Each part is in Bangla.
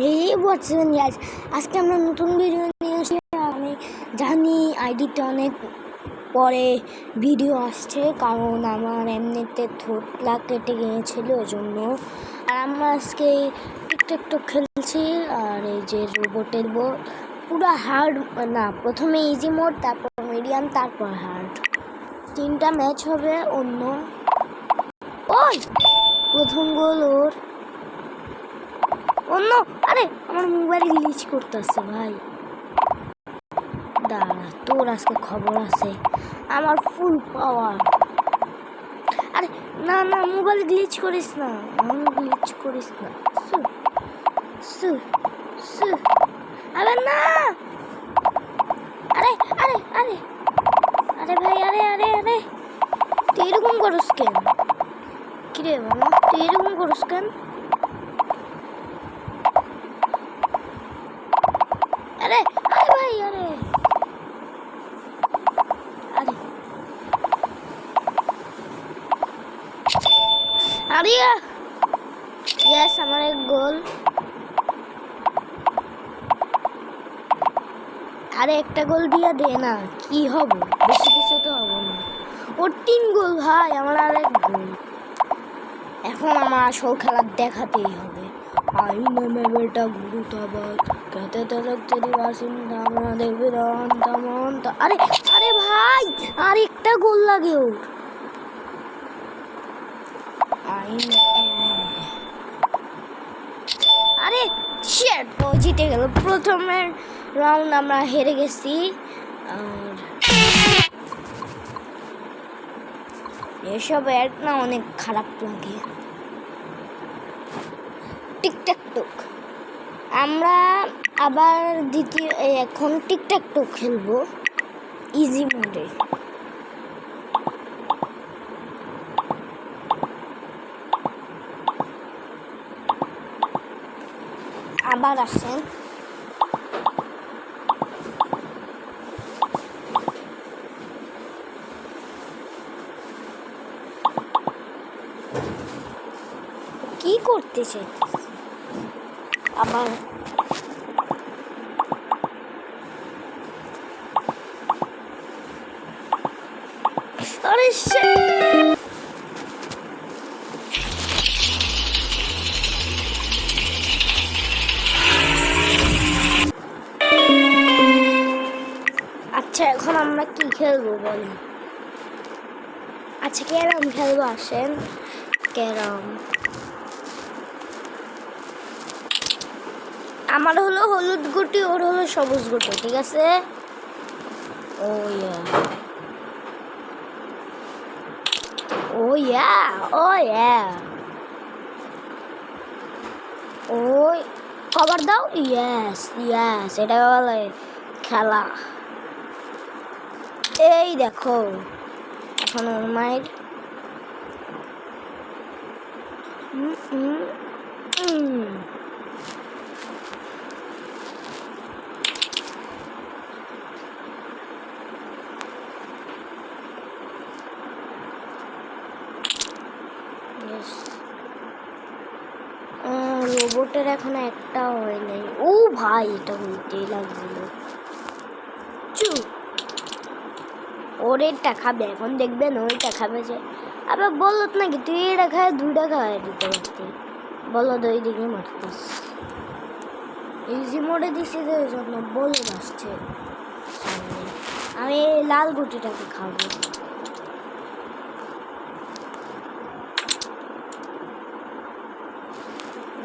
এই বলছেন আজকে আমরা নতুন ভিডিও নিয়ে আসি। আমি জানি আইডিতে অনেক পরে ভিডিও আসছে, কারণ আমার এমনিতে থোতলা কেটে গিয়েছিল ওই জন্য। আর আমরা আজকে টিকটক খেলছি। আর এই যে রোবটের পুরো হার্ড না, প্রথমে ইজি মোড, তারপর মিডিয়াম, তারপর হার্ড। 3টা ম্যাচ হবে। অন্য ওই প্রথম গোল ওর অন্য। আরে আমার মোবাইল গ্লিচ করতেছে ভাই, দাঁড়া তোর আজকে খবর আছে। আমার ফুল পাওয়ার। আরে না না, মোবাইল গ্লিচ করিস না, গ্লিচ করিস না। আরে না, আরে আরে আরে আরে ভাই, আরে আরে আরে তুই এরকম করস কেন? কিরে বাবা, তুই এরকম করস কেন? আরে আরে ভাই, আরে আরে আরে ইয়েস, আমার এক গোল। আরে একটা গোল দিয়ে দে না, কি হবে, বেশি কিছু তো হবে না। ওর 3 গোল ভাই, আমার আর এক গোল। এখন আমার আসল খেলা দেখাতেই হবে। আইনে में बेटा गुरुताबाद कहते तलक तेरी बासिंदा मना देवी रान तमन। আরে আরে ভাই, আর একটা গোল লাগে ওর। আইনে আরে শিট, ও জিতে গেল। প্রথমের রাউন্ড আমরা হেরে গেছি। আর এসব অ্যাড না অনেক খারাপ লাগে। টিকটক আমরা আবার এখন টিকটক খেলবো ইজি মোডে। আবার আসেন। কি করতে চাইছিস আবার? আরে আচ্ছা, এখন আমরা কি খেলবো বলেন? আচ্ছা, ক্যারাম খেলবো, আসেন ক্যারাম। আমার হলো হলুদ গুটি, ওর হলো সবুজ গুটি, ঠিক আছে? ও ইয়া ও ইয়া ও ইয়া ওই কভার দাও। ইয়েস ইয়েস, এটা বলে খেলা। এই দেখো, এখন ওর মায়ের রোবটের এখন একটা হয় নাই। ও ভাই, এটা হইতেই লাগছিল। ওর এটা খাবে, এখন দেখবেন ওইটা খাবে যে। আবার বলত নাকি তুই এটা খায় 2টা খায় দিতে পারতি। বলদ ওই দিকে মারতিস। ইজি মোডে দিছি যে, ওই জন্য বলদ আসছে। আমি লাল গুটিটাকে খাবো।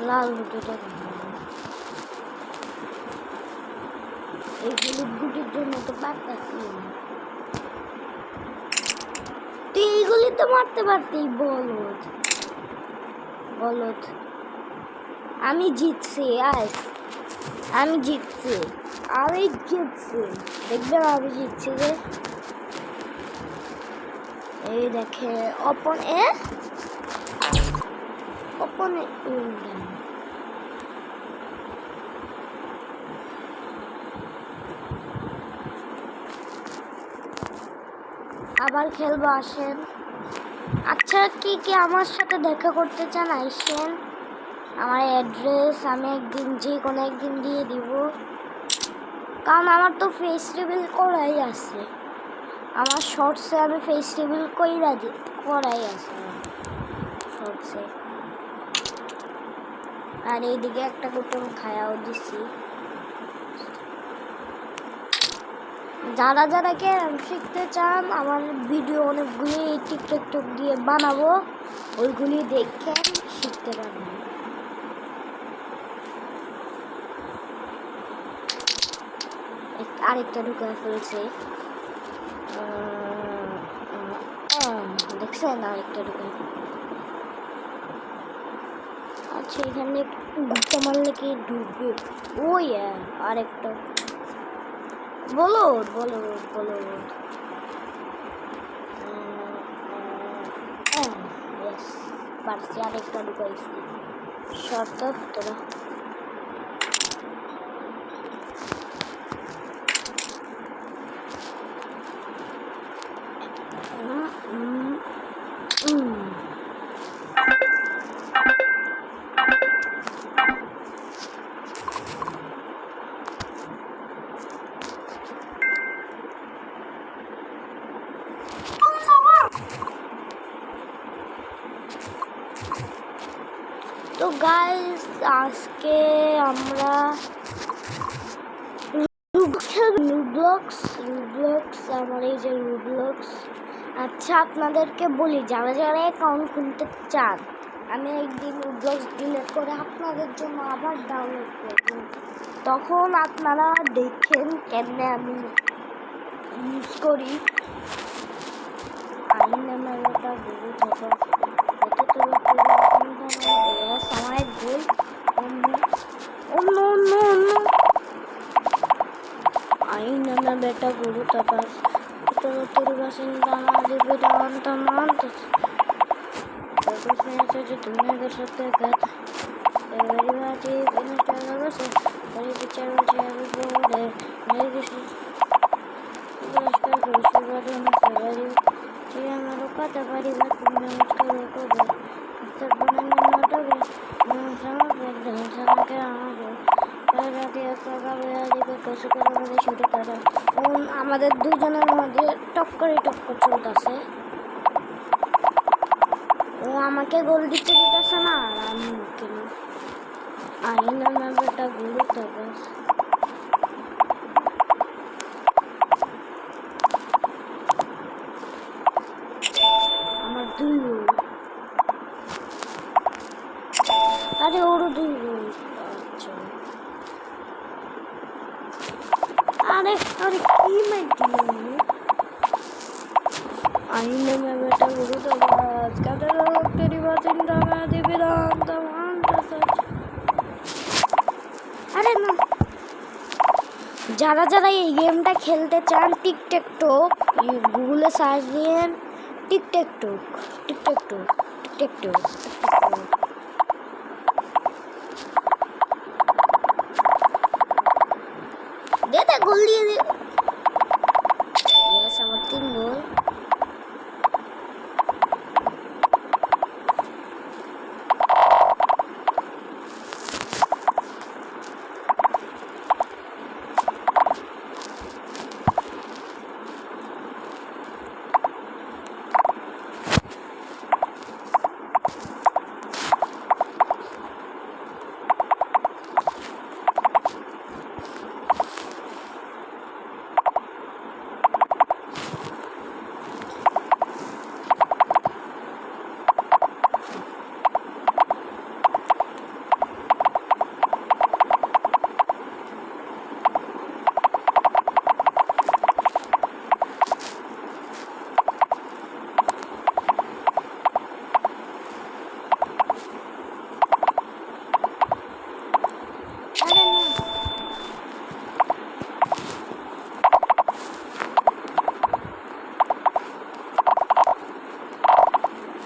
লাল গুটিটাকে খাবো। এই হলুদ গুটির জন্য তো পারতাছি। তুই এইগুলি তো মারতে পারতি, বলদ বলদ। আমি জিতছি, আজ আমি জিতছি, আমি জিতছি, দেখবেন আমি জিতছি রে। এই দেখে অপনে আবার খেলবো, আসেন। আচ্ছা, কি কি আমার সাথে দেখা করতে চান? আইসেন, আমার অ্যাড্রেস আমি একদিন যে কোনো একদিন দিয়ে দিব, কারণ আমার তো ফেস রিভিল করাই আছে। আমার শর্টসে আমি ফেস রিভিল করাই আছে শর্টসে। আর এইদিকে একটা বোতল খায়াও দিছি। যারা যারা ক্যারাম শিখতে চান, আমার ভিডিও অনেকগুলি টিকটক দিয়ে বানাবো, ওইগুলি দেখে শিখতে পারবেন। আরেকটা ঢুকে ফেলছে, দেখছেন? আরেকটা ঢুকে। আচ্ছা, এখানে ঘুরতে মারলে কি ঢুকবে? ওই আরেকটা বলো বলো বলো। পারছি, আরেকটা ঢুকাইছি। শর্ত তোরা তো গাইস, আজকে আমরা রুবলক্স আমার এই যে রুবলক্স। আচ্ছা, আপনাদেরকে বলি, যারা যারা অ্যাকাউন্ট খুলতে চান, আমি একদিন রুবলক্স ডিলিট করে আপনাদের জন্য আবার ডাউনলোড করব, তখন আপনারা দেখেন কেমনে আমি ইউজ করি। আমার একটা গুরু থাকা আমার এক ভুল। আইনা বেটা গুরু তাপাস তোর বাসিন্দা দেবে দান তামান তো যে তুমি এর সাথে কথা এবারে বাজে বিনটা লাগাছে তাই বিচার হচ্ছে আমি বলে মেরে গেছি নমস্কার করে শুরু না সবাই যে আমার কথা পারি না তুমি নমস্কার করবে সব বানানো নাটকে আমার বন্ধু সবাইকে আমাদের আমাদের দুজনের মধ্যে টক্কর চলতেছে। ও আমাকে গোল দিতে দিতেছে না, আর আমি কেন আইনা বেটা গুরু তাপাস। আমার 2 গোল, আরে ওরও 2 গোল। আচ্ছা, আরে আরে কি মাইটি আইনা বেটা গুরু তাপাস কাদের তেরি বাসিন্দা দেবে দান তামান। আরে না, যারা যারা এই গেমটা খেলতে চান, টিকটক গুগলে সার্চ দিন টিকটক। দে গোল দিয়ে দে। আমার 3 গোল।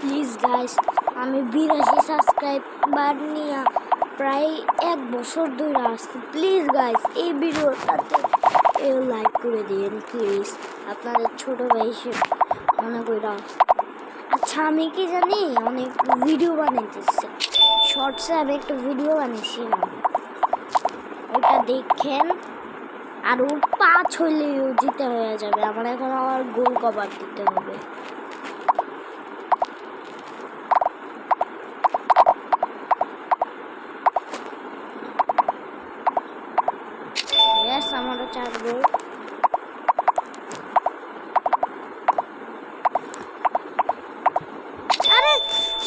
প্লিজ গাইস, আমি 82 সাবস্ক্রাইবার নিয়ে প্রায় 1 বছর ধরে আসছি। প্লিজ গাইস, এই ভিডিওটাতে লাইক করে দিন প্লিজ, আপনাদের ছোট ভাই মনে কইরা। আচ্ছা, আমি কি জানি অনেক ভিডিও বানাইতেছে, শর্টসে আমি একটা ভিডিও বানিয়েছিলাম, ওটা দেখেন। আর ওর 5 হইলেও জিতে হয়ে যাবে। আমার এখন আবার গোল কভার দিতে হবে। ইয়েস, আমারও 4 গোল। আরে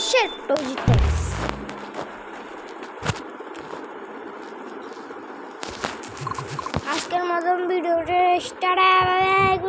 শিট, তো জিতে গেছে। আজকের মতন ভিডিওটা স্টার্ট।